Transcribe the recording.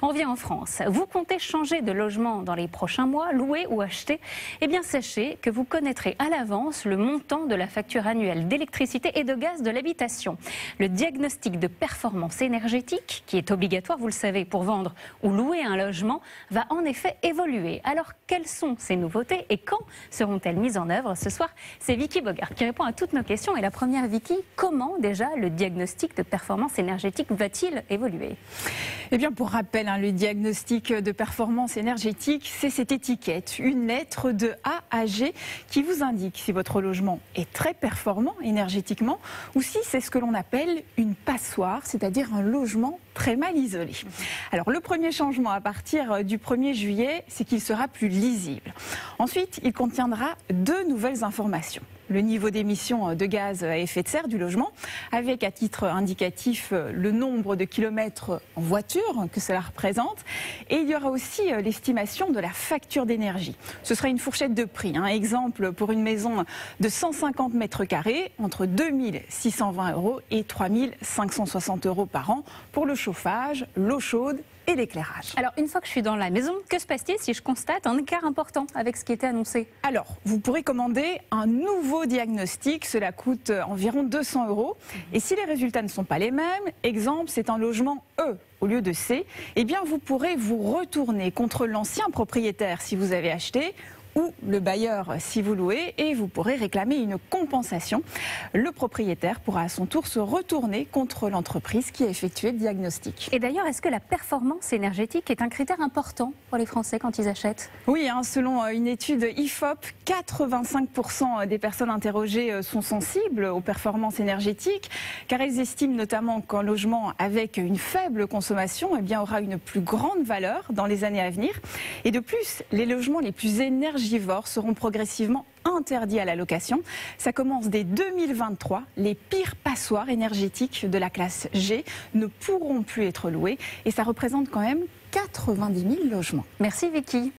On vient en France. Vous comptez changer de logement dans les prochains mois, louer ou acheter? Eh bien, sachez que vous connaîtrez à l'avance le montant de la facture annuelle d'électricité et de gaz de l'habitation. Le diagnostic de performance énergétique, qui est obligatoire, vous le savez, pour vendre ou louer un logement, va en effet évoluer. Alors, quelles sont ces nouveautés et quand seront-elles mises en œuvre? Ce soir, c'est Vicky Bogart qui répond à toutes nos questions. Et la première, Vicky, comment déjà le diagnostic de performance énergétique va-t-il évoluer? Eh bien, pour rappel, le diagnostic de performance énergétique, c'est cette étiquette, une lettre de A à G qui vous indique si votre logement est très performant énergétiquement ou si c'est ce que l'on appelle une passoire, c'est-à-dire un logement très mal isolé. Alors, le premier changement à partir du 1er juillet, c'est qu'il sera plus lisible. Ensuite, il contiendra deux nouvelles informations. Le niveau d'émissions de gaz à effet de serre du logement, avec à titre indicatif le nombre de kilomètres en voiture que cela représente. Et il y aura aussi l'estimation de la facture d'énergie. Ce sera une fourchette de prix. Exemple, pour une maison de 150 mètres carrés, entre 2 620 € et 3 560 € par an pour le chauffage, l'eau chaude et l'éclairage. Alors, une fois que je suis dans la maison, que se passe-t-il si je constate un écart important avec ce qui était annoncé? Alors, vous pourrez commander un nouveau diagnostic. Cela coûte environ 200 €. Et si les résultats ne sont pas les mêmes, exemple, c'est un logement E au lieu de C, eh bien, vous pourrez vous retourner contre l'ancien propriétaire si vous avez acheté ou le bailleur si vous louez, et vous pourrez réclamer une compensation. Le propriétaire pourra à son tour se retourner contre l'entreprise qui a effectué le diagnostic. Et d'ailleurs, est-ce que la performance énergétique est un critère important pour les Français quand ils achètent? Oui, selon une étude IFOP, 85% des personnes interrogées sont sensibles aux performances énergétiques, car elles estiment notamment qu'un logement avec une faible consommation aura une plus grande valeur dans les années à venir. Et de plus, les logements les plus énergivores seront progressivement interdits à la location. Ça commence dès 2023. Les pires passoires énergétiques de la classe G ne pourront plus être louées et ça représente quand même 90 000 logements. Merci Vicky.